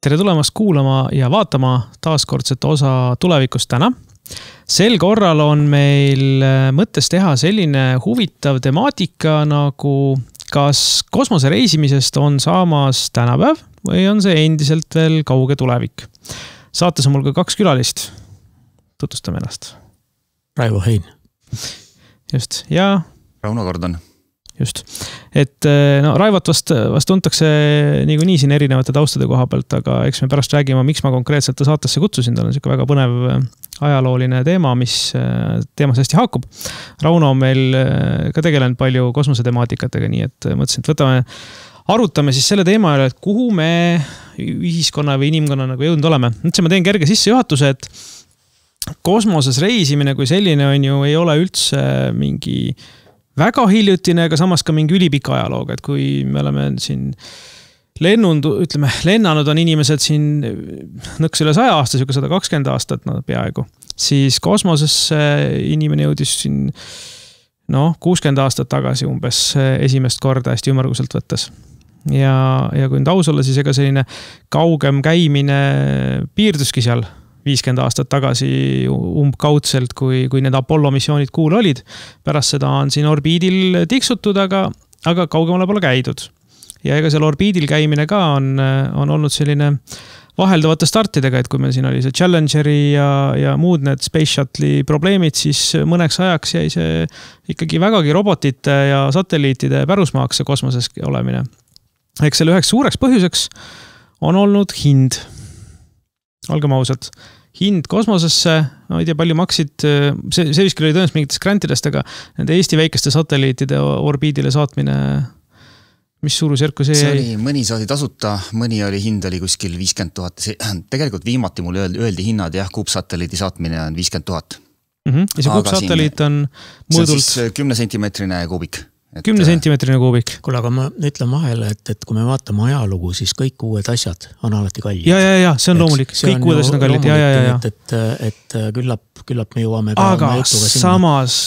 Tere tulemast kuulama ja vaatama taaskordset osa tulevikust täna. Sel korral on meil mõttes teha selline huvitav temaatika nagu kas kosmose reisimisest on saamas tänapäev või on see endiselt veel kauge tulevik. Saates on mul ka 2 külalist. Tutvustame ennast. Raivo Hein. Just, ja Rauno Gordon. Just. Et no, Raivot vast tuntakse nii siin erinevate taustade koha pealt, aga eks me pärast räägime, miks ma konkreetselt saatesse kutsusin. Tal on selline väga põnev ajalooline teema, mis teemas hästi haakub. Rauno on meil ka tegelenud palju kosmosetemaatikaga, nii et mõtlesin, et arutame siis selle teema üle, et kuhu me ühiskonna või inimkonna nagu jõudnud oleme. Nüüd ma teen kerge sissejuhatuse, et kosmoses reisimine kui selline on ju, ei ole üldse mingi väga hiljutine, aga samas ka mingi ülipika ajalooga, et kui me oleme siin lennanud on inimesed siin nõks üle 100 aastas, 120 aastat, peaaegu, siis kosmosesse inimene jõudis siin 60 aastat tagasi umbes esimest korda hästi ümmarguselt võttes. Ja kui nüüd aus olla, siis ega selline kaugem käimine piirduski seal 50 aastat tagasi umbkaudselt, kui need Apollo missioonid kuul olid. Pärast seda on siin orbiidil tiksutud, aga kaugemale pole käidud. Ja ega seal orbiidil käimine ka on olnud selline vaheldavate startidega, et kui meil siin oli see Challengeri ja muud need Space Shuttle'i probleemid, siis mõneks ajaks jäi see ikkagi vägagi robotite ja satelliitide pärusmaaks see kosmoses olemine. Eks selle üheks suureks põhjuseks on olnud hind. Olgem ausad, hind kosmosesse, ei tea palju maksid, see vist oli tõenäoliselt mingitest grantidest, aga nende Eesti väikeste satelliitide orbiidile saatmine, mis suurusjärku see jäi? Mõni saadi tasuta, mõni hind oli kuskil 50 000. Tegelikult viimati mulle öeldi hinnad, kuupsatelliidi saatmine on 50 000. Ja see kuupsatelliit on mõõdult... See on siis 10 sentimeetrine kuubik. 10 sentimeetrine kuubik. Kuule, aga ma ütlen vahele, et kui me vaatame ajalugu, siis kõik uued asjad on alati kallid. Ja, see on loomulik. Kõik uued asjad on kallid. Ja. Et küllap me jõuame ka aga samas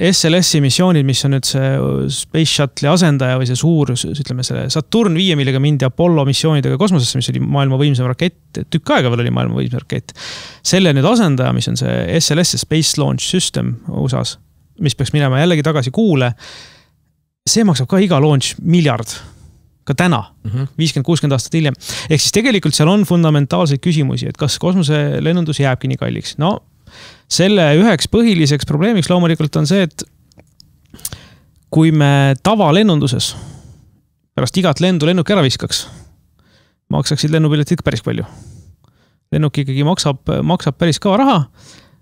SLS-i missioonid, mis on nüüd see Space Shuttle'i asendaja või see suur, ütleme selle Saturn 5, millega mindi Apollo missioonidega kosmosesse, mis oli maailma võimsam rakett, tükk aega veel oli maailma võimsam rakett. Selle nüüd asendaja, mis on see SLS, Space Launch System USAs, mis peaks minema jällegi tagasi kuule, see maksab ka iga launch miljard, ka täna, 50-60 aastat hiljem. Ehk siis tegelikult seal on fundamentaalseid küsimusi, et kas kosmose lennundus jääbki nii kalliks. No, selle üheks põhiliseks probleemiks loomulikult on see, et kui me tavalennunduses pärast igat lennuk ära viskaks, maksaksid lennupiletid päris palju. Lennuk ikkagi maksab päris ka raha.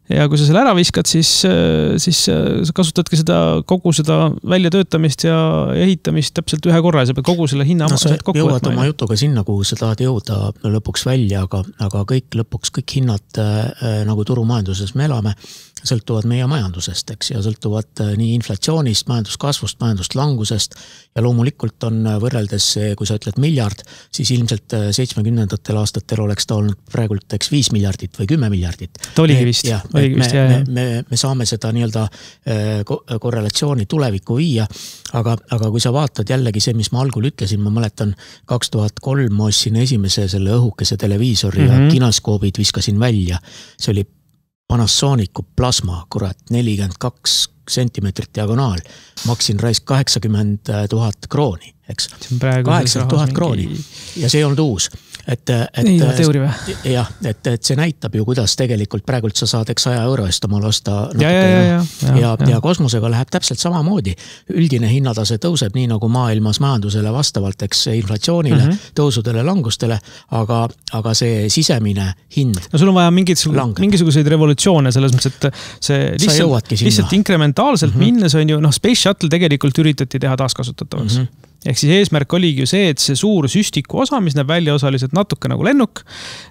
Ja kui sa selle ära viskad, siis sa kasutadki kogu seda väljatöötamist ja ehitamist täpselt ühe korra ja sa pead kogu selle hinna sa jõuad oma jutuga sinna, kuhu sa tahad jõuda lõpuks välja, aga kõik hinnad nagu turumajanduses me elame, sõltuvad meie majandusest, eks, ja sõltuvad nii inflatsioonist, majanduskasvust, majanduslangusest ja loomulikult on võrreldes, kui sa ütled miljard, siis ilmselt 70. aastatel oleks ta olnud praegult 5 miljardit või 10 miljardit. Ta oligi vist. Me saame seda nii-öelda korrelatsiooni tulevikku viia, aga kui sa vaatad jällegi see, mis ma algul ütlesin, ma mäletan 2003 ma ostsin esimese selle õhukese televiisori ja kinoskoobid viskasin välja. See oli Panasonicu plasma, 42 sentimeetrit diagonaal. Maksin raisk 80 000 krooni, eks? 80 000 krooni. Ja see ei olnud uus. Et see näitab ju, kuidas tegelikult praegult sa saad 100 euro eest omal osta ja kosmosega läheb täpselt samamoodi. Üldine hinnatase tõuseb nii nagu maailmas majandusele vastavalt inflatsioonile, tõusudele, langustele, aga see sisemine hind no sul on vaja mingisuguseid revolutsioone selles mõttes, et see lihtsalt inkrementaalselt minnes on ju, Space Shuttle tegelikult üritati teha taaskasutatavaks. Ehk siis eesmärk oligi ju see, et see suur süstiku osa, mis näeb välja osaliselt natuke nagu lennuk,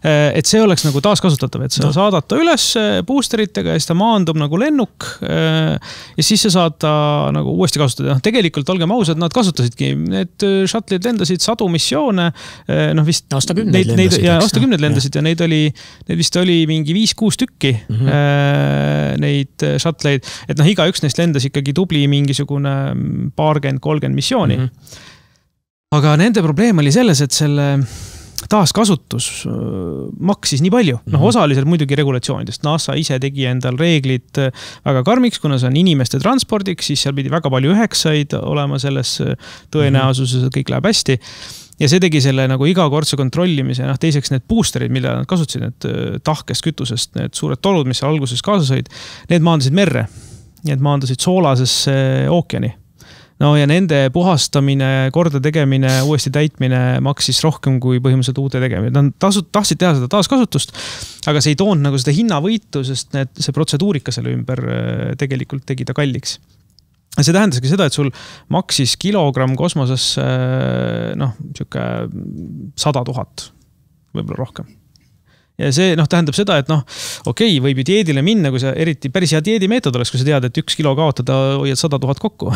et see oleks nagu taaskasutatav, et sa saadad ta üles boosteritega ja siis ta maandub nagu lennuk ja siis sa saad ta nagu uuesti kasutada. Tegelikult olgem ausad, nad kasutasidki, need shuttle'id lendasid sadu missioone, vist aastakümneid lendasid ja neid vist oli mingi 5-6 tükki neid shuttle'id, et iga üks neist lendas ikkagi tubli mingisugune 20-30 missiooni. Aga nende probleem oli selles, et taaskasutus maksis nii palju. Osaliselt muidugi regulatsioonidest. NASA ise tegi endal reeglid väga karmiks, kuna see on inimeste transpordiks, siis seal pidi väga palju üheksaid olema selles tõenäosuses, et kõik läheb hästi. Ja see tegi selle nagu igakordse kontrollimise. Teiseks need boosterid, mille nad kasutasid, need tahkest kütusest, need suured tolud, mis seal alguses kaasa said, need maandasid merre. Need maandasid soolasesse ookeani. No ja nende puhastamine, korda tegemine, uuesti täitmine maksis rohkem kui põhimõtteliselt uute tegemine. Nad tahtsid teha seda taaskasutust, aga see ei toonud nagu seda hinnavõitu, sest see protseduurika selle ümber tegelikult tegi ta kalliks. See tähendaski seda, et sul maksis kilogramm kosmoses siuke 100 000, võib-olla rohkem. Ja see tähendab seda, et okei, võib ju dieedile minna, kui see eriti päris hea dieedimeetod oleks, kui sa tead, et 1 kilo kaotada hoiad 100 000 kokku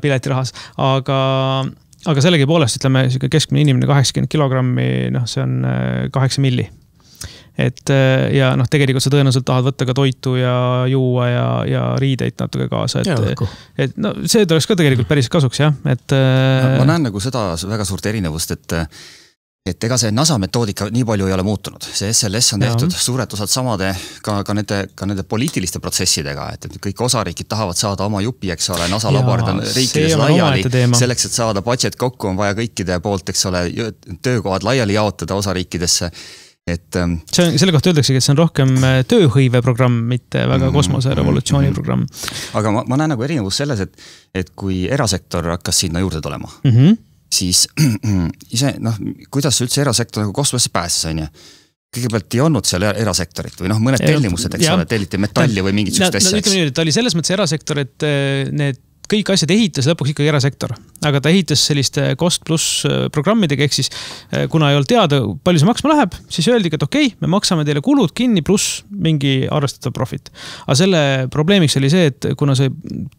piletirahas. Aga sellegi poolest, ütleme, keskmine inimene 80 kilogrammi, see on 8 milli. Ja tegelikult sa tõenäoliselt tahad võtta ka toitu ja juua ja riideid natuke kaasa. See tuleks ka tegelikult päris kasuks, jah. Ma näen nagu seda väga suurt erinevust, et ega see NASA metoodika nii palju ei ole muutunud. See SLS on tehtud suured osad samade ka nende poliitiliste protsessidega, et kõik osariikid tahavad saada oma jupi, eks ole, NASA laborid on riikides laiali. Selleks, et saada budget kokku, on vaja kõikide poolt, eks ole, töökohad laiali jaotada osariikidesse. Selle kohta öeldaksegi, et see on rohkem tööhõive programm, mitte väga kosmoserevolutsiooni programm. Aga ma näen nagu erinevus selles, et kui erasektor hakkas sinna juurde tulema, siis ise, kuidas üldse erasektor nagu kosmosesse pääses, on ju? Kõigepealt ei olnud seal erasektorit või mõned tellimused, eks ole, telliti metalli või mingid sükst asja. Ta oli selles mõttes erasektor, et need kõik asjad ehitas lõpuks ikkagi erasektor, aga ta ehitas selliste Cost Plus programmidega, ehk siis kuna ei olnud teada, palju see maksma läheb, siis öeldigi, et okei, me maksame teile kulud kinni pluss mingi arvestatav profit. Aga selle probleemiks oli see, et kuna see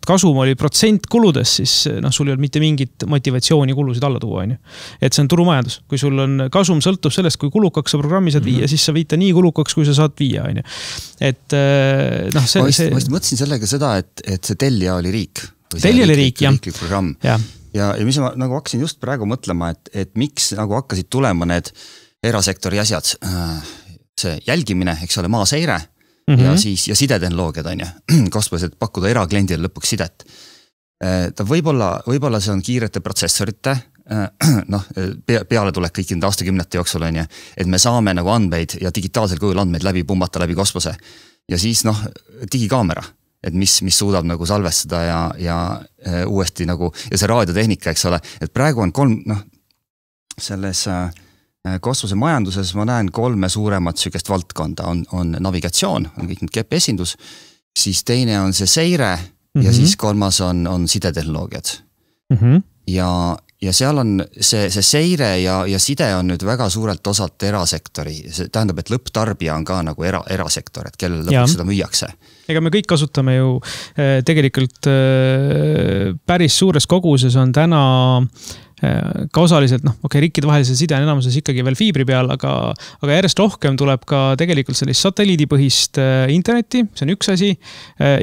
kasum oli protsent kuludes, siis sul ei olnud mitte mingit motivatsiooni kulusid alla tuua. Et see on turumajandus. Kui sul on kasum sõltub sellest, kui kulukaks sa programmi saad viia, siis sa viita nii kulukaks, kui sa saad viia. Ma mõtlesin sellega seda, et see tellija oli riik. Tellija oli riik, jah. Ja mis ma nagu hakkasin just praegu mõtlema, et miks nagu hakkasid tulema need erasektori asjad, see jälgimine, eks ole, maaseire ja sidetehnoloogiad on ju, kosmoses, et pakkuda erakliendile lõpuks sidet. Ta võib-olla see on kiirete protsessorite, peale tuleb kõik nende aastakümnete jooksul on ju, et me saame nagu andmeid ja digitaalsel kujul andmeid läbi pumbata läbi kosmose ja siis digikaamera. Et mis suudab nagu salvestada ja uuesti nagu, ja see raadiotehnika, eks ole, et praegu on selles kosmosemajanduses ma näen 3 suuremat sükest valdkonda, on navigatsioon, on kõik need GPS-indus, siis teine on see seire ja siis 3 on sidetehnoloogiad. Ja seal on see seire ja side on nüüd väga suurelt osalt erasektori. See tähendab, et lõpptarbija on ka nagu erasektor, et kellele lõpuks seda müüakse. Ega me kõik kasutame ju tegelikult päris suures koguses on täna ka osaliselt, riikide vahelised side on enamuses ikkagi veel fiibri peal, aga järjest rohkem tuleb ka tegelikult sellist satelliidipõhist interneti, see on üks asi,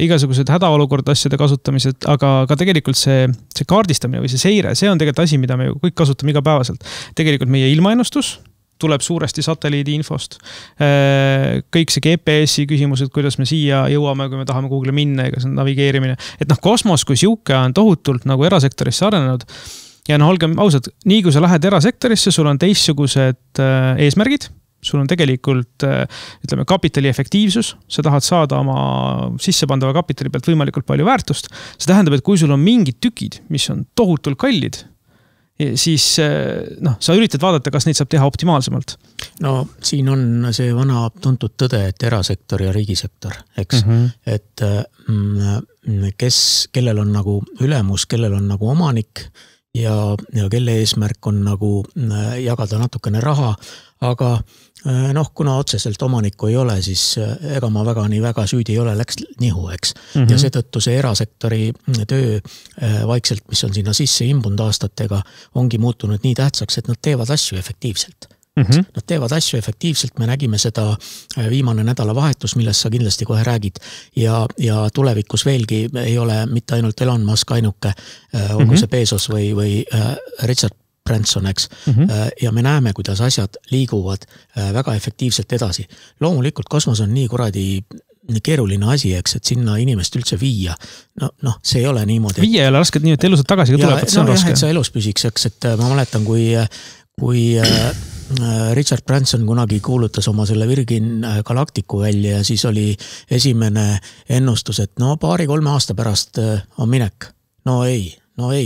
igasugused hädaolukord asjade kasutamised, aga ka tegelikult see kaardistamine või see seire, see on tegelikult asi, mida me ju kõik kasutame igapäevaselt. Tegelikult meie ilmaennustus tuleb suuresti satelliidi infost. Kõik see GPS-i küsimused, kuidas me siia jõuame, kui me tahame Google minna, ega see on navigeerimine. Et kosmos kui siuke on tohutult nagu erasektorisse arenenud. Ja olgem ausad, nii kui sa lähed erasektorisse, sul on teistsugused eesmärgid, sul on tegelikult, ütleme, kapitali efektiivsus, sa tahad saada oma sissepandava kapitali pealt võimalikult palju väärtust. See tähendab, et kui sul on mingid tükid, mis on tohutult kallid, siis sa üritad vaadata, kas neid saab teha optimaalsemalt. No siin on see vana tuntud tõde, et erasektor ja riigisektor, eks. Et kellel on nagu ülemus, kellel on nagu omanik ja kelle eesmärk on nagu jagada natukene raha, aga kuna otseselt omanikku ei ole, siis ega ma väga süüdi ei ole, läks nihu, eks. Ja seetõttu see erasektori töö vaikselt, mis on sinna sisse imbunud aastatega, ongi muutunud nii tähtsaks, et nad teevad asju efektiivselt. Nad teevad asju efektiivselt, me nägime seda viimane nädalavahetus, millest sa kindlasti kohe räägid ja tulevikus veelgi ei ole mitte ainult Elon Musk ainuke, olgu see Bezos või Richard Branson, eks. Ja me näeme, kuidas asjad liiguvad väga efektiivselt edasi. Loomulikult kosmos on nii kuradi keeruline asi, eks, et sinna inimest üldse viia. No, see ei ole niimoodi. Viia ei ole raske, nii et elusad tagasi ka tuleb, et see on raske. Et sa elus püsiks, eks, et ma mäletan, kui Richard Branson kunagi kuulutas oma selle Virgin Galacticu välja ja siis oli esimene ennustus, et 2-3 aasta pärast on minek. No ei,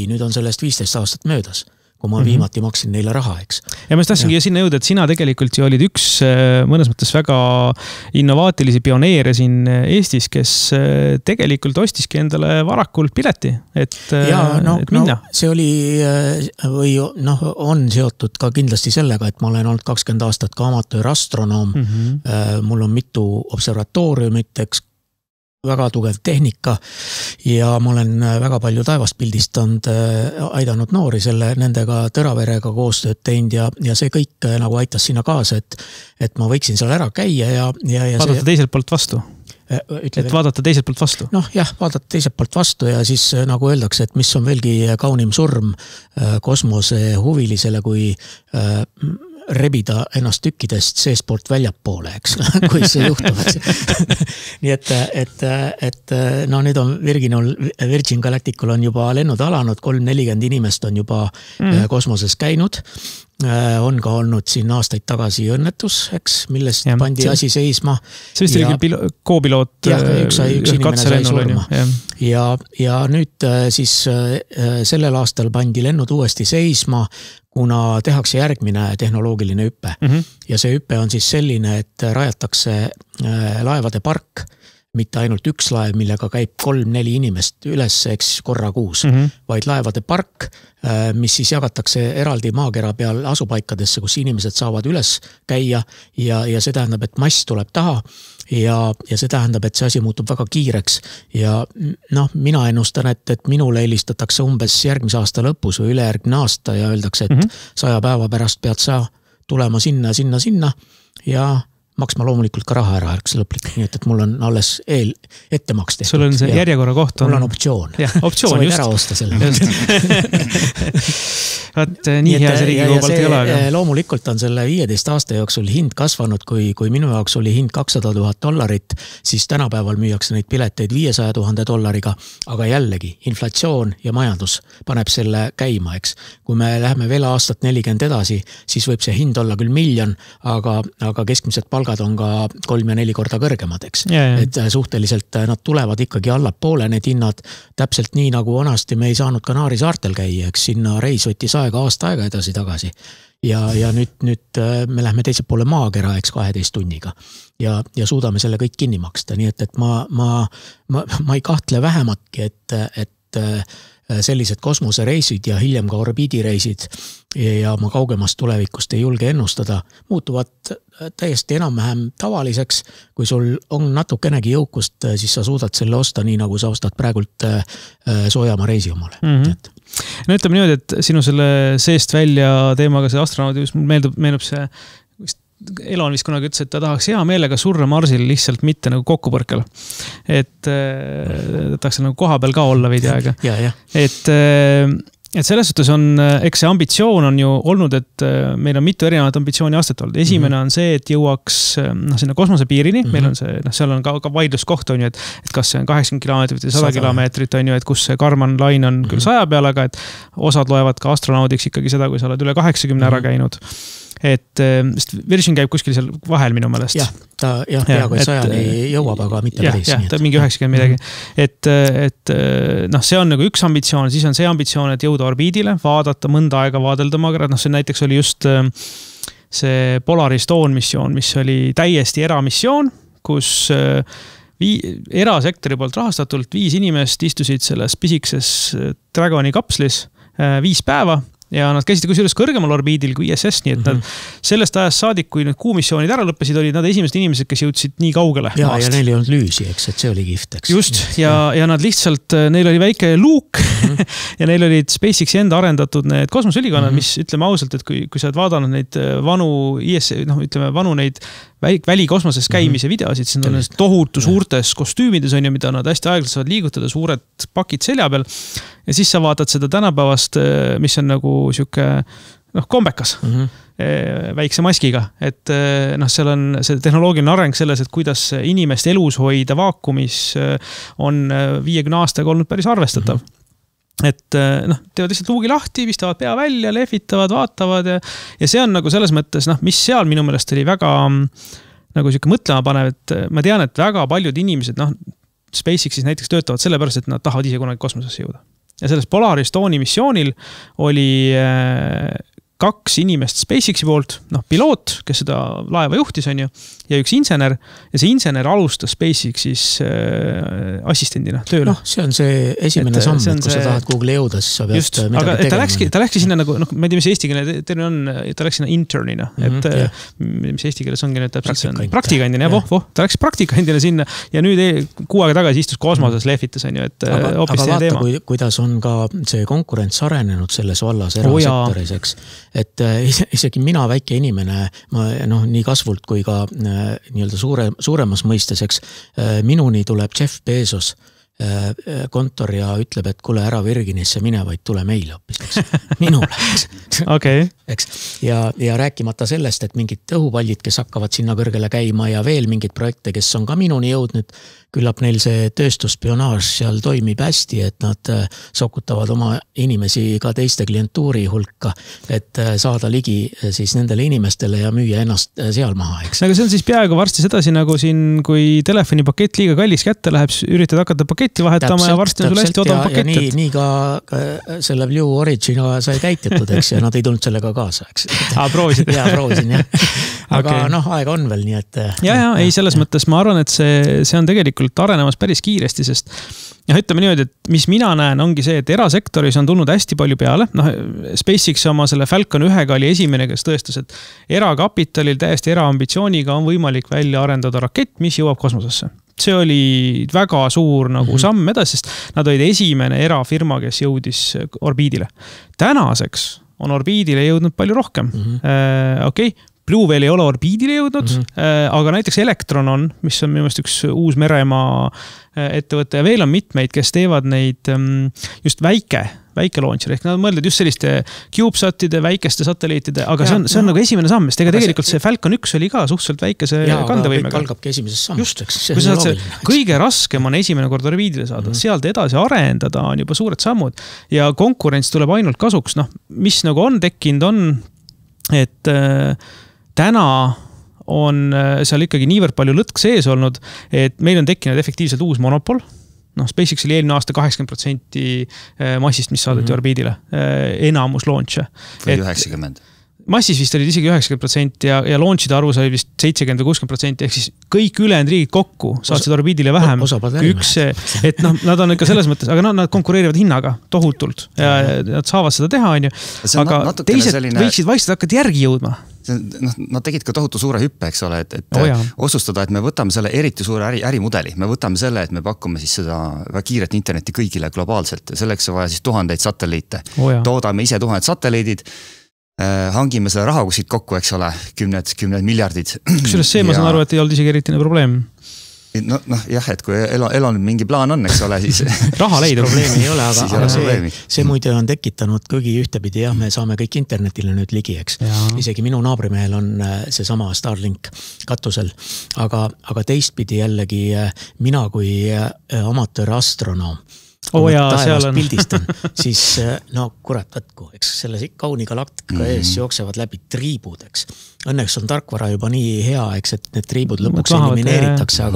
nüüd on sellest 15 aastat möödas, kui ma viimati maksin neile raha, eks. Ja ma tahtsingi sinna jõuda, et sina tegelikult ju olid üks mõnes mõttes väga innovaatilisi pioneere siin Eestis, kes tegelikult ostiski endale varakult pileti, et minna. See oli või on seotud ka kindlasti sellega, et ma olen olnud 20 aastat ka amatöörastronoom. Mul on mitu observatooriumit, eks, väga tugev tehnika ja ma olen väga palju taevast pildistanud, aidanud noori nendega Tõraverega koostööd teinud ja see kõik nagu aitas sinna kaasa, et ma võiksin seal ära käia ja vaadata teiselt poolt vastu. Vaadata teiselt poolt vastu. Vaadata teiselt poolt vastu ja siis nagu öeldakse, et mis on veelgi kaunim surm kosmose huvilisele, kui rebida ennast tükkidest seespoolt väljapoole, eks, kui see juhtub, eks. Nii et nüüd on Virgin Galacticul on juba lennud alanud, 340 inimest on juba kosmoses käinud. On ka olnud siin aastaid tagasi õnnetus, eks, millest pandi asi seisma. See vist oli küll koopiloot. Üks inimene sai surma. Ja nüüd siis sellel aastal pandi lennud uuesti seisma, kuna tehakse järgmine tehnoloogiline hüppe. Ja see hüppe on siis selline, et rajatakse laevade park, mitte ainult üks laev, millega käib 3-4 inimest üles, eks, korra kuus, vaid laevade park, mis siis jagatakse eraldi maakera peal asupaikadesse, kus inimesed saavad üles käia ja see tähendab, et mass tuleb taha ja see tähendab, et see asi muutub väga kiireks ja mina ennustan, et minule helistatakse umbes järgmise aasta lõpus või ülejärgmine aasta ja öeldakse, et 100 päeva pärast pead sa tulema sinna ja maksma loomulikult ka raha ära, eks lõplik. Nii et mul on alles ette maksta. Sul on see järjekorra koht. Mul on optsioon. Optsioon, sa võid ära osta selle. Nii hea see Riigikogu poolt ei ole. Loomulikult on selle 15 aasta jooksul hind kasvanud, kui minu jaoks oli hind $200,000, siis tänapäeval müüakse neid pileteid $500,000, aga jällegi inflatsioon ja majandus paneb selle käima, eks. Kui me läheme veel aastat 40 edasi, siis võib see hind olla küll miljon, aga keskmised palgad on ka 3 ja 4 korda kõrgemad, eks. Et suhteliselt nad tulevad ikkagi allapoole need hinnad, täpselt nii nagu vanasti me ei saanud Kanaari saartel käia, eks sinna reis võttis aasta aega edasi-tagasi. Ja nüüd me lähme teiselt poole maakera, eks 12 tunniga ja suudame selle kõik kinni maksta, nii et ma ei kahtle vähematki, et sellised kosmosereisid ja hiljem ka orbiidireisid ja ma kaugemast tulevikust ei julge ennustada, muutuvad täiesti enam-vähem tavaliseks. Kui sul on natukenegi jõukust, siis sa suudad selle osta nii, nagu sa ostad praegult soojamaa reisi omale. No ütleme niimoodi, et sinu selle seest välja teemaga see astronaudi, meenub see Elon vist kunagi ütles, et ta tahaks hea meelega surra Marsil lihtsalt mitte nagu kokkupõrkel. Et tahaks nagu koha peal ka olla veidi aega. Et selles suhtes on, eks see ambitsioon on ju olnud, et meil on mitu erinevat ambitsiooni astet olnud. Esimene on see, et jõuaks sinna kosmosepiirini. Meil on see, seal on ka vaidluskoht on ju, et kas see on 80 kilomeetrit või 100 kilomeetrit on ju, et kus see Karman line on küll 100 peal, aga et osad loevad ka astronaudiks ikkagi seda, kui sa oled üle 80 ära käinud. Et Virgin käib kuskil seal vahel minu meelest. Peaaegu 100 jõuab, aga mitte päris. Ta mingi 90 midagi. Et see on nagu üks ambitsioon, siis on see ambitsioon, et jõuda orbiidile, vaadata mõnda aega vaadelda maakera. See näiteks oli just see Polaris Dawn missioon, mis oli täiesti eramissioon, kus erasektori poolt rahastatult 5 inimest istusid selles pisikses Dragoni kapslis 5 päeva. Ja nad käisid kusjuures kõrgemal orbiidil kui ISS, nii et nad sellest ajast saadik, kui need kuumissioonid ära lõppesid, olid nad esimesed inimesed, kes jõudsid nii kaugele. Ja neil ei olnud lüüsi, eks, et see oli kift, eks. Just, ja nad lihtsalt, neil oli väike luuk ja neil olid SpaceXi enda arendatud need kosmoseülikonnad, mis ütleme ausalt, et kui sa oled vaadanud neid vanu vanu neid välikosmoses käimise videosid, siis on tohutu suurtes kostüümides on ju, mida nad hästi aeglaselt saavad liigutada, suured pakid selja peal. Ja siis sa vaatad seda tänapäevast, mis on nagu siuke kombekas, väikse maskiga, et seal on see tehnoloogiline areng selles, et kuidas inimest elus hoida vaakumis on 50 aastaga olnud päris arvestatav. Et teevad lihtsalt luugi lahti, pistavad pea välja, lehvitavad, vaatavad ja see on nagu selles mõttes, mis seal minu meelest oli väga nagu siuke mõtlema panev, et ma tean, et väga paljud inimesed, SpaceXis näiteks töötavad sellepärast, et nad tahavad ise kunagi kosmosesse jõuda. Ja selles Polaris Dawn'i missioonil oli 2 inimest SpaceXi poolt, piloot, kes seda laeva juhtis on ju, ja üks insener, ja see insener alustas SpaceXis assistendina tööle. See on see esimene samm, et kui sa tahad Google'i jõuda, siis sa pead midagi tegema. Ta läkski sinna nagu, ma ei tea, mis eestikeelne termin on, ta läks sinna internina, et mis eesti keeles ongi nüüd täpselt see on praktikandina, ta läks praktikandina sinna ja nüüd 6 aega tagasi istus kosmoses lehvitas on ju, et hoopis teine teema. Aga vaata, kuidas on ka see konkurents arenenud selles vallas erasektoris, eks. Et isegi mina väike inimene, nii kasvult kui ka nii-öelda suuremas mõistes, eks, minuni tuleb Jeff Bezos kontor ja ütleb, et kuule ära Virginisse mine, vaid tule meile hoopis, eks. Minule, eks. Okay. Eks. Ja rääkimata sellest, et mingid õhupallid, kes hakkavad sinna kõrgele käima ja veel mingid projekte, kes on ka minuni jõudnud, küllap neil see tööstusspionaaž seal toimib hästi, et nad sokutavad oma inimesi ka teiste klientuuri hulka, et saada ligi siis nendele inimestele ja müüa ennast seal maha, eks. Aga see on siis peaaegu varsti sedasi, nagu siin, kui telefonipakett liiga kallis kätte läheb, üritad hakata paketti vahetama ja varsti on sul hästi odav pakett. Ja nii ka selle Blue Origina sai käititud, eks, ja nad ei tulnud sellega kaasa, eks. Proovisid? Jaa, proovisin, jah. Aga aeg on veel, nii et... Ei, selles mõttes ma arvan, et see on tegelikult arenemas päris kiiresti, sest ütleme niimoodi, et mis mina näen, ongi see, et erasektoris on tulnud hästi palju peale. SpaceX oma selle Falcon 1 oli esimene, kes tõestas, et erakapitalil täiesti eraambitsiooniga on võimalik välja arendada rakett, mis jõuab kosmosesse. See oli väga suur nagu samm edasi, sest nad olid esimene erafirma, kes jõudis orbiidile. Tänaseks on orbiidile jõudnud palju rohkem. Okei. Blue veel ei ole orbiidile jõudnud, aga näiteks Electron on, mis on minu meelest üks uus meremaa ettevõte ja veel on mitmeid, kes teevad neid just väike launcher, ehk nad mõeldud just selliste CubeSatide, väikeste satelliitide, aga see on nagu esimene samm, sest tegelikult see Falcon 1 oli ka suhteliselt väikese kandevõimega. Kõik algabki esimesest sammust, eks. Kui sa saad kõige raskem on esimene kord orbiidile saada, sealt edasi arendada on juba suured sammud ja konkurents tuleb ainult kasuks, mis nagu on tekkinud on, et täna on seal ikkagi niivõrd palju lõtk sees olnud, et meil on tekkinud efektiivselt uus monopol. SpaceX oli eelmine aasta 80% massist, mis saadeti orbiidile. Enamus launche. Või 90%. Massis vist olid isegi 90% ja launchide arvus oli vist 70 või 60%, ehk siis kõik ülejäänud riigid kokku saatsid orbiidile vähem. Et nad on ikka selles mõttes, aga nad konkureerivad hinnaga tohutult ja nad saavad seda teha, on ju. Aga teised võiksid vaikselt hakata järgi jõudma. Nad tegid ka tohutu suure hüppe, eks ole, et otsustada, et me võtame selle eriti suure ärimudeli. Me võtame selle, et me pakume siis seda väga kiiret internetti kõigile globaalselt. Selleks on vaja siis 1000 satelliite. Toodame ise 1000 satelliidid. Hangime selle raha kuskilt kokku, eks ole, 10 miljardid. Kusjuures see, ma saan aru, et ei olnud isegi eritine probleem. Jah, et kui elon mingi plaan on, eks ole, siis raha leida probleemi ei ole, aga see muide on tekitanud kõigi ühtepidi, me saame kõik internetile nüüd ligi, eks. Isegi minu naabrimehel on see sama Starlink katusel, aga teistpidi jällegi mina kui amatöör astronoom taevast pildistan, siis kurat võtku, eks selle kauni galaktika ees jooksevad läbi triibud, eks. Õnneks on tarkvara juba nii hea, eks, et need triibud lõpuks elimineeritakse,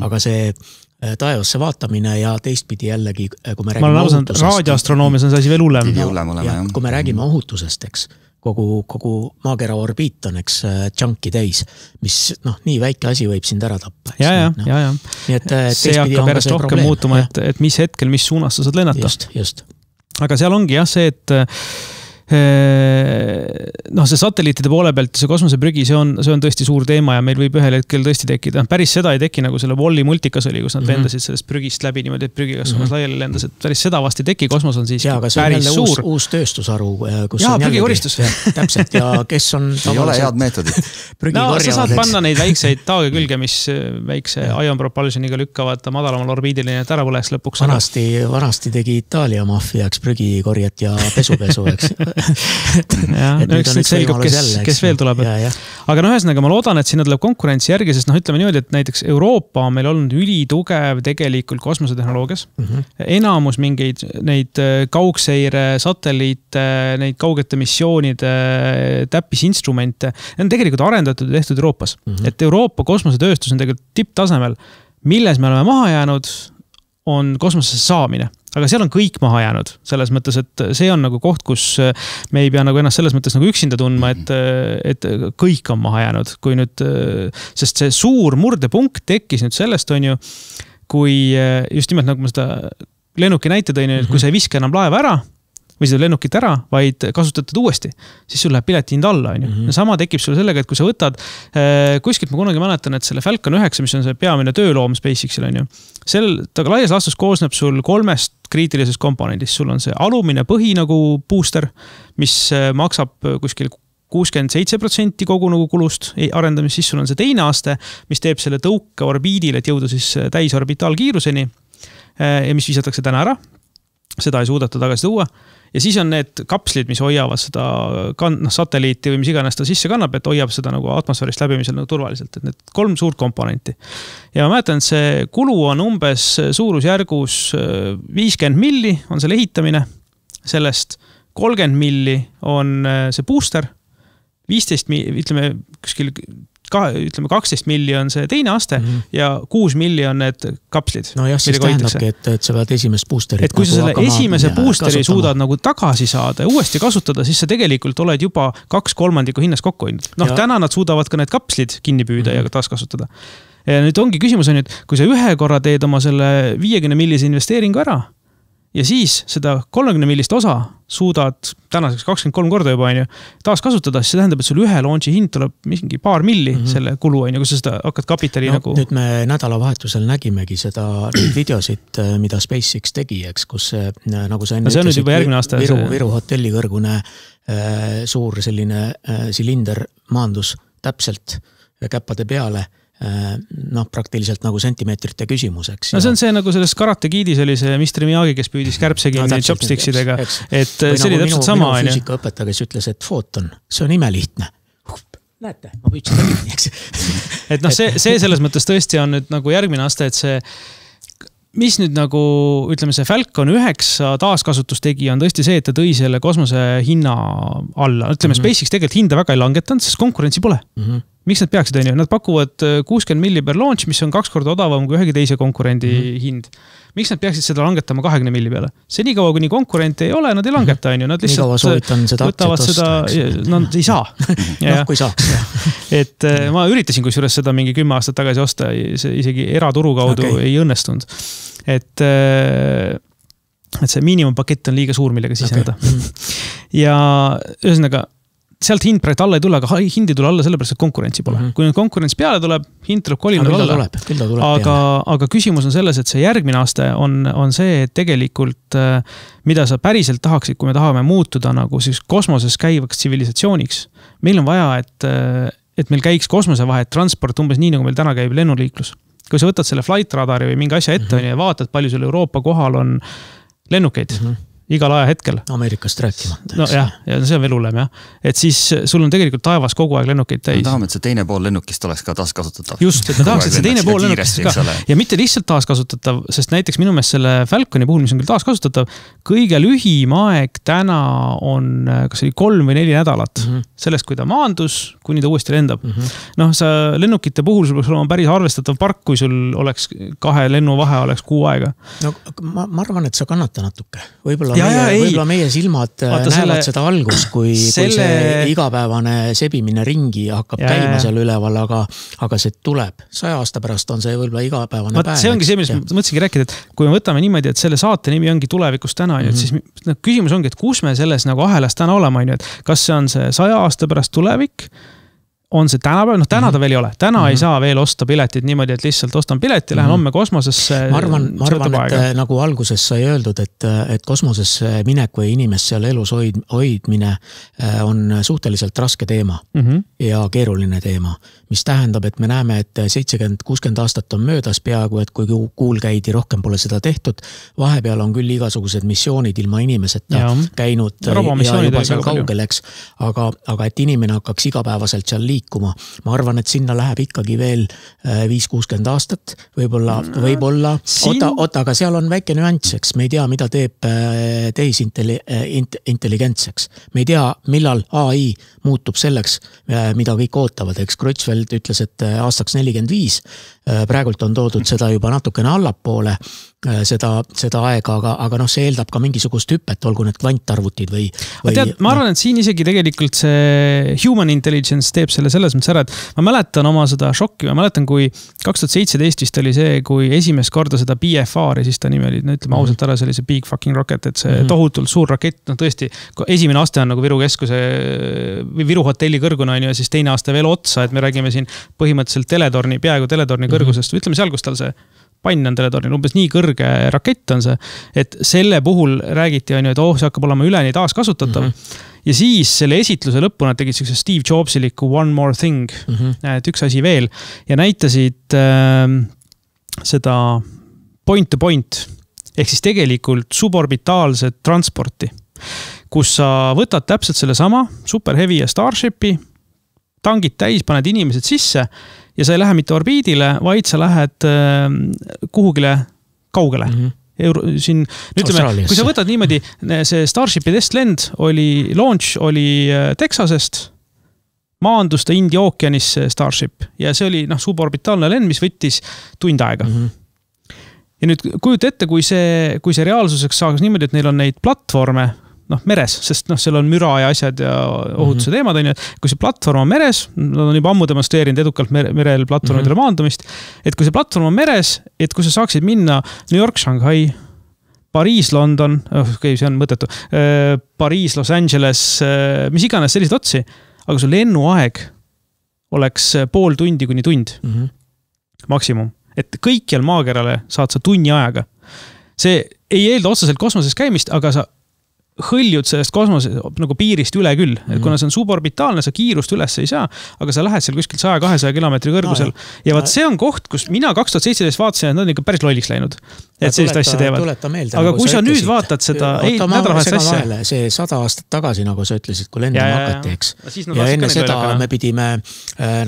aga see taevasse vaatamine ja teistpidi jällegi, kui me räägime ohutusest. Raadioastronoomias on see asi veel hullem. Kui me räägime ohutusest, eks, kogu maakera orbiit on, eks, junki täis, mis nii väike asi võib sind ära tappa. Ja. Nii et see hakkab järjest rohkem muutuma, et mis hetkel, mis suunas sa saad lennata. Just. Aga seal ongi jah see, et noh, see satelliitide poole pealt, see kosmoseprügi, see on tõesti suur teema ja meil võib ühel hetkel tõesti tekkida. Päris seda ei teki, nagu selle Wall-E multikas oli, kus nad lendasid sellest prügist läbi niimoodi, et prügikasvamas laiali lendas, et päris seda vast ei teki, kosmos on siis päris suur. Uus tööstusharu, kus on prügikoristus. Täpselt, ja kes on... Ei ole head meetodid. No, sa saad panna neid väikseid taage külge, mis väikse ion propulsioniga lükkavad madalamal orbiidil, nii et ära põleks lõpuks. Vanasti tegi Itaalia maffiaks prügikorjet ja pesu, eks. Üks nüüd selgub, kes veel tuleb. Aga ühesõnaga, ma loodan, et sinna tuleb konkurentsi järgi, sest ütleme niimoodi, et näiteks Euroopa on meil olnud ülitugev tegelikult kosmosetehnoloogias. Enamus mingeid neid kaugseire, satelliite, neid kaugete missioonide täppisinstrumente, need on tegelikult arendatud ja tehtud Euroopas. Et Euroopa kosmosetööstus on tegelikult tipptasemel. Milles me oleme maha jäänud, on kosmosesse saamine. Aga seal on kõik maha jäänud, selles mõttes, et see on nagu koht, kus me ei pea nagu ennast selles mõttes nagu üksinda tundma, et kõik on maha jäänud. Kui nüüd, sest see suur murdepunkt tekkis nüüd sellest, on ju, kui just nimelt nagu ma seda lennuki näite tõin, kui sa ei viska enam laeva ära, või seda lennukit ära, vaid kasutatad uuesti, siis sul läheb piletihind alla. Ja sama tekib sulle sellega, et kui sa võtad, kuskilt ma kunagi mäletan, et selle Falcon 9, mis on see peamine tööloom SpaceXil, on ju, ta laias laastus koosneb sul 3 kriitilisest komponendist. Sul on see alumine põhi nagu booster, mis maksab kuskil 67% kogu nagu kulust arendamist, siis sul on see teine aste, mis teeb selle tõuke orbiidil, et jõuda siis täisorbitaalkiiruseni ja mis visatakse täna ära. Seda ei suudeta tagasi tuua. Ja siis on need kapslid, mis hoiavad seda satelliiti või mis iganes ta sisse kannab, et hoiab seda nagu atmosfäärist läbimisel nagu turvaliselt. Et need 3 suurt komponenti. Ja ma mäletan, et see kulu on umbes suurusjärgus 50 milli on selle ehitamine. Sellest 30 milli on see booster. 15 milli, ütleme, kuskil 12 milli on see teine aste ja 6 milli on need kapslid. No jah, siis tähendabki, et sa pead esimest boosterit. Et kui sa selle esimese boosteri suudad nagu tagasi saada ja uuesti kasutada, siis sa tegelikult oled juba 2/3 hinnast kokku hoidnud. Noh, täna nad suudavad ka need kapslid kinni püüda ja taas kasutada. Ja nüüd ongi küsimus on, et kui sa ühe korra teed oma selle 50 millise investeeringu ära ja siis seda 30 millist osa suudad tänaseks 23 korda juba on ju, taas kasutada, siis see tähendab, et sul ühe launchi hind tuleb mingi paar milli selle kulu on ju, kui sa seda hakkad kapitali nagu... Nüüd me nädalavahetusel nägimegi seda videosid, mida SpaceX tegi, eks, kus nagu sa enne ütlesid, Viru hotelli kõrgune suur selline silinder maandus täpselt käppade peale, praktiliselt nagu sentimeetrite küsimuseks. No see on see nagu selles Karate Kidis oli see Mr. Miyagi, kes püüdis kärbse kinni chopsticksidega, et see oli täpselt sama. Minu füüsikaõpetaja, kes ütles, et footon, see on imelihtne. Näete, ma püüdsin kinni, eks. Et see selles mõttes tõesti on nüüd nagu järgmine aste, et see mis nüüd nagu, ütleme see Falcon 9 taaskasutustegi on tõesti see, et ta tõi selle kosmose hinna alla. Ütleme, SpaceX tegelikult hinda väga ei langetanud, sest konkurentsi pole. Miks nad peaksid, on ju? Nad pakuvad 60 milli per launch, mis on 2 korda odavam kui ühegi teise konkurendi hind. Miks nad peaksid seda langetama 20 milli peale? See nii kaua, kuni konkurente ei ole, nad ei langeta, on ju. Nad lihtsalt võtavad seda, nad ei saa. Kui saaks. Et ma üritasin kusjuures seda mingi 10 aastat tagasi osta, isegi eraturu kaudu ei õnnestunud. Et see miinimumpakett on liiga suur, millega siseneda. Ja ühesõnaga, sealt hind praegu alla ei tule, aga hind ei tule alla sellepärast, et konkurentsi pole. Kui nüüd konkurents peale tuleb, hind tuleb kolinal alla. Aga küsimus on selles, et see järgmine aste on see, et tegelikult mida sa päriselt tahaksid, kui me tahame muutuda nagu siis kosmoses käivaks tsivilisatsiooniks. Meil on vaja, et meil käiks kosmose vahet transport umbes nii, nagu meil täna käib lennuliiklus. Kui sa võtad selle flight radari või mingi asja ette ja vaatad, palju sul Euroopa kohal on lennukeid, igal aja hetkel. Ameerikast rääkimata. No jah, ja see on veel hullem, jah. Et siis sul on tegelikult taevas kogu aeg lennukeid täis. Me tahame, et see teine pool lennukist oleks ka taaskasutatav. Just, et me tahaks, et see teine pool lennukist ka. Ja mitte lihtsalt taaskasutatav, sest näiteks minu meelest selle Falconi puhul, mis on küll taaskasutatav, kõige lühim aeg täna on kas 3 või 4 nädalat. Sellest, kui ta maandus, kuni ta uuesti lendab. Noh, sa lennukite puhul sul peaks olema päris arvestatav park, kui sul oleks 2 lennu vahe oleks 6 aega. No ma arvan, et sa kannata natuke. Võib-olla võib-olla meie silmad näevad seda algust, kui see igapäevane sebimine ringi hakkab käima seal üleval, aga see tuleb. 100 aasta pärast on see võib-olla igapäevane päev. See ongi see, mis mõtlesingi rääkida, et kui me võtame niimoodi, et selle saate nimi ongi tulevikus täna, siis küsimus ongi, et kus me selles nagu ahelas täna olema, et kas see on see 100 aasta pärast tulevik, on see tänapäev, täna ta veel ei ole. Täna ei saa veel osta piletid niimoodi, et lihtsalt ostan pileti, lähen homme kosmosesse. Ma arvan, et nagu alguses sai öeldud, et kosmosesse minek või inimest seal elus hoidmine on suhteliselt raske teema ja keeruline teema, mis tähendab, et me näeme, et 70-60 aastat on möödas peaaegu, et kui kuul käidi, rohkem pole seda tehtud. Vahepeal on küll igasugused missioonid ilma inimeseta käinud ja juba seal kaugel, eks. Aga et inimene hakkaks igapäevaselt seal liikuma. Ma arvan, et sinna läheb ikkagi veel 5-60 aastat, võib-olla, aga seal on väike nüansseks. Me ei tea, mida teeb tehisintelligentseks. Me ei tea, millal AI muutub selleks, mida kõik ootavad. Eks Crutchfield ütles, et aastaks 45. Praegult on toodud seda juba natukene allapoole seda aega, aga see eeldab ka mingisugust hüppet, olgu need kvantarvutid või ma arvan, et siin isegi tegelikult see human intelligence teeb selles mõttes ära, et ma mäletan oma seda šokki, ma mäletan, kui 2017 vist oli see, kui esimest korda seda BFR ja siis ta nimi oli, ütleme ausalt ära, see oli see Big Fucking Rocket, et see tohutult suur rakett, tõesti, esimene aste on nagu Viru keskuse või Viru hotelli kõrguna ja siis teine aste veel otsa, et me räägime siin põhimõtteliselt peaaegu teletorni kõrgusest, või ütleme seal, kus tal see pann on teletornil, umbes nii kõrge rakett on see, et selle puhul räägiti, et see hakkab olema üleni taaskasutatav. Ja siis selle esitluse lõppu nad tegid sellise Steve Jobsiliku One More Thing, et üks asi veel, ja näitasid seda point to point, ehk siis tegelikult suborbitaalset transporti, kus sa võtad täpselt selle sama Super Heavy ja Starshipi, tangid täis, paned inimesed sisse ja sa ei lähe mitte orbiidile, vaid sa lähed kuhugile kaugele. Siin, ütleme, kui sa võtad niimoodi, see Starshipi testlend launch oli Texasest, maandus ta India ookeanis Starship ja see oli suborbitaalne lend, mis võttis tund aega. Ja nüüd kujuta ette, kui see reaalsuseks saaks niimoodi, et neil on neid platvorme meres, sest seal on müra ja asjad ja ohutuse teemad, kui see platvorm on meres, nad on juba ammu demonstreerinud edukalt merel platvormidele maandumist, et kui see platvorm on meres, et kui sa saaksid minna New York, Shanghai, Pariis, London, see on mõttetu, Pariis, Los Angeles, mis iganes sellised otsi, aga su lennuaeg oleks pool tundi kuni tund maksimum, et kõikjal maakerale saad sa tunni ajaga. See ei eelda otseselt kosmoses käimist, aga sa hõljud sellest kosmose nagu piirist üle küll, et kuna see on suborbitaalne, sa kiirust üles ei saa, aga sa lähed seal kuskil 100-200 kilomeetri kõrgusel ja vaat see on koht, kus mina 2017 vaatasin, et nad on ikka päris lolliks läinud, et sellist asja teevad. Aga kui sa nüüd vaatad seda nädalavahelist asja. See 100 aastat tagasi, nagu sa ütlesid, kui lendama hakati, eks. Ja enne seda me pidime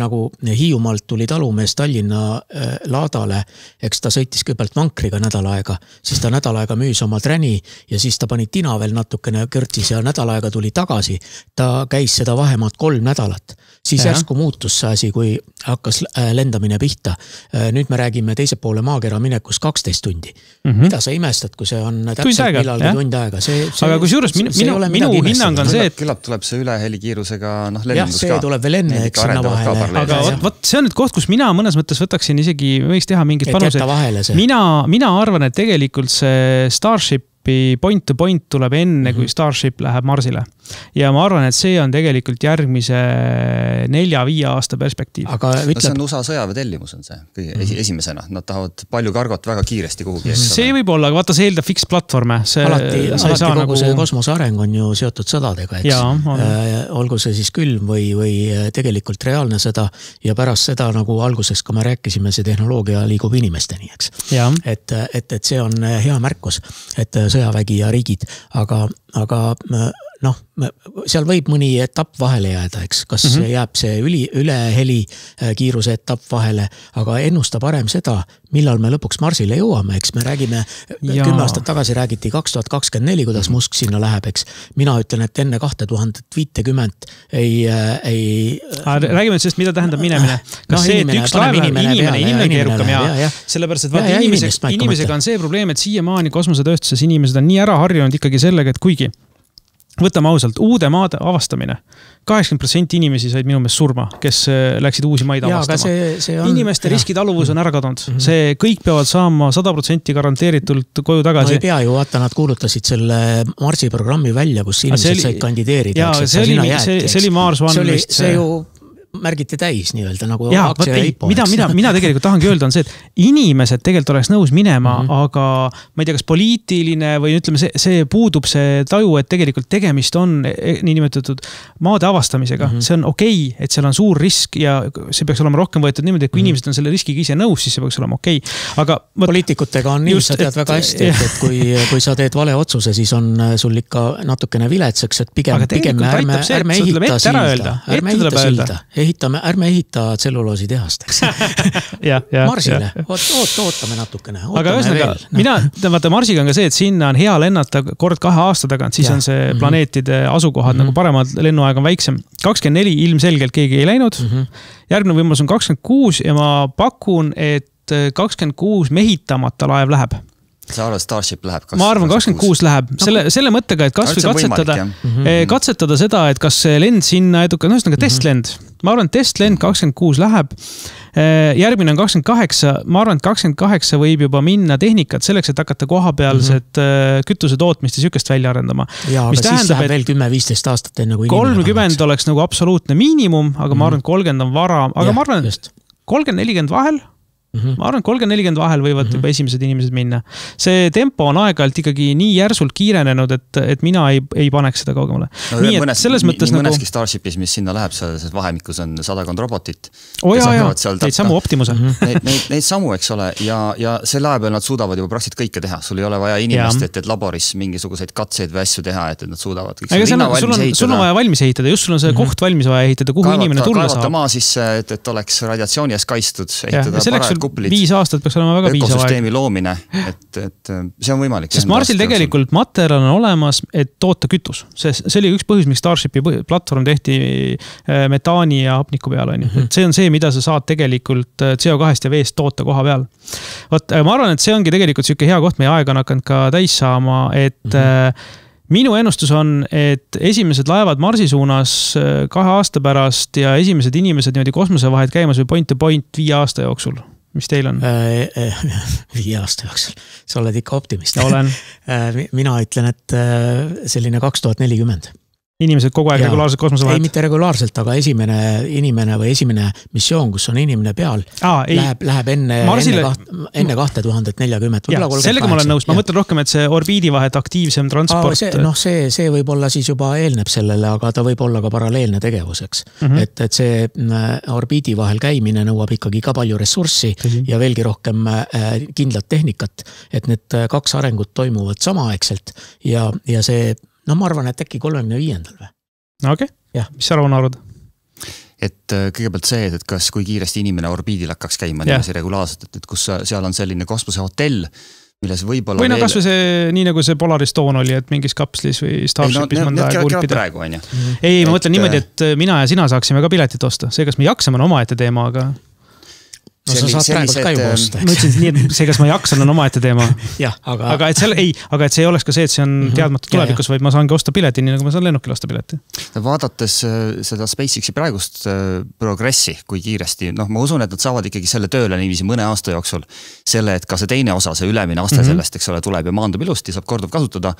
nagu Hiiumaalt tuli talumees Tallinna laadale, eks ta sõitis kõigepealt vankriga nädal aega, siis ta nädal aega müüs oma träni ja siis ta pani tina veel kõrtsis ja nädal aega tuli tagasi. Ta käis seda vahemaad 3 nädalat. Siis järsku muutus see asi, kui hakkas lendamine pihta. Nüüd me räägime teise poole maakera minekus 12 tundi. Mida sa imestad, kui see on täpselt millalgi tund aega? Aga kui juures minu hinnang on see, et küllap tuleb see üle helikiirusega lennundus ka. See tuleb veel enne, eks sinna vahele. Aga võt, see on nüüd koht, kus mina mõnes mõttes võtaksin isegi, võiks teha mingid panuseid. Mina arvan, et tegelikult see Starship point to point tuleb enne, kui Starship läheb Marsile. Ja ma arvan, et see on tegelikult järgmise 4-5 aasta perspektiiv. Aga see on USA sõjaväetellimus on see esimesena. Nad tahavad palju kargot väga kiiresti kuhugi. See võib olla, aga vaata see eeldab fix platvorme. Alati kogu see kosmose areng on ju seotud sõdadega, eks. Olgu see siis külm või tegelikult reaalne sõda ja pärast seda, nagu alguseks, kui me rääkisime, see tehnoloogia liigub inimesteni, eks. Et see on hea märkus, et sõjavägi ja riigid, aga noh, seal võib mõni etapp vahele jääda, eks, kas jääb see üle heli kiiruse etapp vahele, aga ennusta parem seda, millal me lõpuks Marsile jõuame, eks me räägime, 10 aastat tagasi räägiti 2024, kuidas Musk sinna läheb, eks. Mina ütlen, et enne 2050 ei... Räägime sellest, mida tähendab minemine. Kas see, et üks laev läheb inimene keerukam ja sellepärast, et vaata inimesega on see probleem, et siiamaani kosmosetööstuses inimesed on nii ära harjunud ikkagi sellega, et kuigi võtame ausalt, uude maade avastamine. 80% inimesi said minu meelest surma, kes läksid uusi maid avastama. Inimeste riskitaluvus on ära kadunud. See kõik peavad saama 100% garanteeritult koju tagasi. No ei pea ju, vaata, nad kuulutasid selle Marsi programmi välja, kus inimesed said kandideerida. Jaa, see oli Mars One vist. See ju märgiti täis nii-öelda nagu aktsia ja IPO. Mida tegelikult tahangi öelda on see, et inimesed tegelikult oleks nõus minema, aga ma ei tea, kas poliitiline või ütleme, see puudub see taju, et tegelikult tegemist on niinimetatud maade avastamisega. See on okei, et seal on suur risk ja see peaks olema rohkem võetud niimoodi, et kui inimesed on selle riskiga ise nõus, siis see peaks olema okei. Aga poliitikutega on nii, sa tead väga hästi, et kui sa teed vale otsuse, siis on sul ikka natukene viletseks, et pigem ärme ehita silda. Ärme ehita tselluloosi tehasteks. Marsile, ootame natukene. Aga ühesõnaga, Marsiga on ka see, et sinna on hea lennata kord 2 aasta tagant, siis on see planeetide asukohad nagu paremad, lennuaeg on väiksem. 24 ilmselgelt keegi ei läinud. Järgmine võimalus on 26 ja ma pakun, et 26 mehitamata laev läheb. Sa arvad, Starship läheb? Ma arvan, 26 läheb. Selle mõttega, et kas või katsetada seda, et kas see lend sinna eduka, ühesõnaga testlend. Ma arvan, et testlend 26 läheb. Järgmine on 28. Ma arvan, et 28 võib juba minna tehnikat selleks, et hakata kohapealsed kütuse tootmist ja sükest välja arendama. Ja, aga siis läheb veel 10-15 aastat enne kui 30 oleks nagu absoluutne miinimum, aga ma arvan, et 30 on vara. Aga ma arvan, 30-40 vahel. Ma arvan, 30-40 vahel võivad juba esimesed inimesed minna. See tempo on aeg-ajalt ikkagi nii järsult kiirenenud, et mina ei paneks seda kaugemale. No, nii, et selles mõttes nii mõneski Starshipis, mis sinna läheb, selles vahemikus on 100 robotit. Neid samu Optimuse. Neid samu, eks ole, ja selle aja peal nad suudavad juba praktiliselt kõike teha. Sul ei ole vaja inimest, et laboris mingisuguseid katseid või asju teha, et nad suudavad. Sul on vaja valmis ehitada, just sul on see koht valmis vaja ehitada, kuhu inimene tulla saab. Kaevata maa sisse, et oleks radiatsiooni ees kaistud, ehitada kuplid, 5 aastat peaks olema väga piisav aeg. Ökosüsteemi loomine, et see on võimalik. Sest Marsil tegelikult materjal on olemas, et toota kütus. See oli üks põhjus, miks Starshipi platvorm tehti metaani ja hapniku peal. See on see, mida sa saad tegelikult CO2 ja veest toota koha peal. Ma arvan, et see ongi tegelikult selline hea koht, meie aeg on hakanud ka täis saama, et minu ennustus on, et esimesed laevad Marsi suunas 2 aasta pärast ja esimesed inimesed niimoodi kosmosevahed käimas või point to point 5 aasta jooksul. Mis teil on? 5 aasta jooksul. Sa oled ikka optimist. Olen. Mina ütlen, et selline 2040. Inimesed kogu aeg regulaarselt kosmosevahed? Ei, mitte regulaarselt, aga esimene inimene või esimene missioon, kus on inimene peal, läheb enne 2040. Sellega ma olen nõus. Ma mõtlen rohkem, et see orbiidivahet aktiivsem transport. See võib olla siis juba eelneb sellele, aga ta võib olla ka paralleelne tegevuseks. Et see orbiidi vahel käimine nõuab ikkagi ka palju ressurssi ja veelgi rohkem kindlat tehnikat, et need 2 arengut toimuvad samaaegselt ja see ma arvan, et äkki 35. või? Okei. Mis sa arvad? Et kõigepealt see, et kui kiiresti inimene orbiidil hakkaks käima niimoodi regulaarselt, et kus seal on selline kosmosehotell, milles võib-olla või kas või see, nii nagu see Polaris Stone oli, et mingis kapslis või Starshipis mõnda aega ulpida. Ei, ma mõtlen niimoodi, et mina ja sina saaksime ka piletit osta. See, kas me jaksame, on omaette teema, aga sa saad praegu ka juba osta. Ma ütlesin nii, et see, kas ma jaksan, on omaette teema. Aga et see ei oleks ka see, et see on teadmatu tulevikus, vaid ma saangi osta pileti, nii nagu ma saan lennukil osta pileti. Vaadates seda SpaceXi praegust progressi, kui kiiresti, ma usun, et nad saavad ikkagi selle tööle niiviisi mõne aasta jooksul selle, et ka see teine osa, see ülemine aste sellest, eks ole, tuleb ja maandub ilusti, saab korduv kasutada.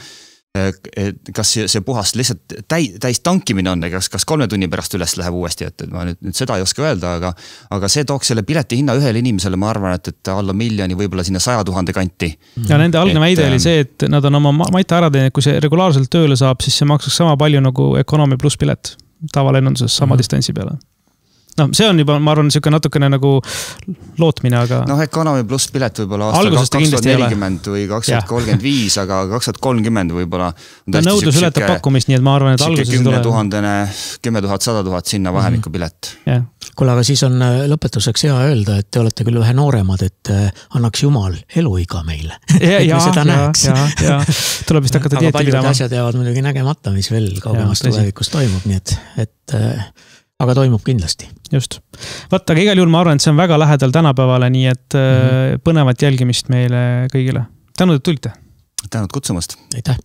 Kas see puhast lihtsalt täis tankimine on, kas 3 tunni pärast üles läheb uuesti, et ma nüüd seda ei oska öelda, aga see tooks selle pileti hinna ühele inimesele, ma arvan, et alla 1 miljoni, võib-olla sinna 100 000 kanti. Ja nende algne väide oli see, et nad on oma maita ära teinud, kui see regulaarselt tööle saab, siis see maksaks sama palju nagu Economy plus pilet tavalennunduses sama distantsi peale. noh, see on juba, ma arvan, niisugune natukene nagu lootmine, aga... noh, Economy pluss pilet võib-olla aastal 2040 või 2035, aga 2030 võib-olla... nõudlus ületab pakkumist, nii et ma arvan, et alguses 10 000, 100 000 sinna vahemikku pilet. Kuule, aga siis on lõpetuseks hea öelda, et te olete küll ühe nooremad, et annaks Jumal eluiga meile. Ja, tuleb vist hakata dieeti pidama. Aga paljud asjad jäävad muidugi nägemata, mis veel kaugemas tulevikus toimub, nii et aga toimub kindlasti. Just. Vaata, aga igal juhul ma arvan, et see on väga lähedal tänapäevale, nii et põnevat jälgimist meile kõigile. Tänud, et tulite. Tänud kutsumast. Aitäh.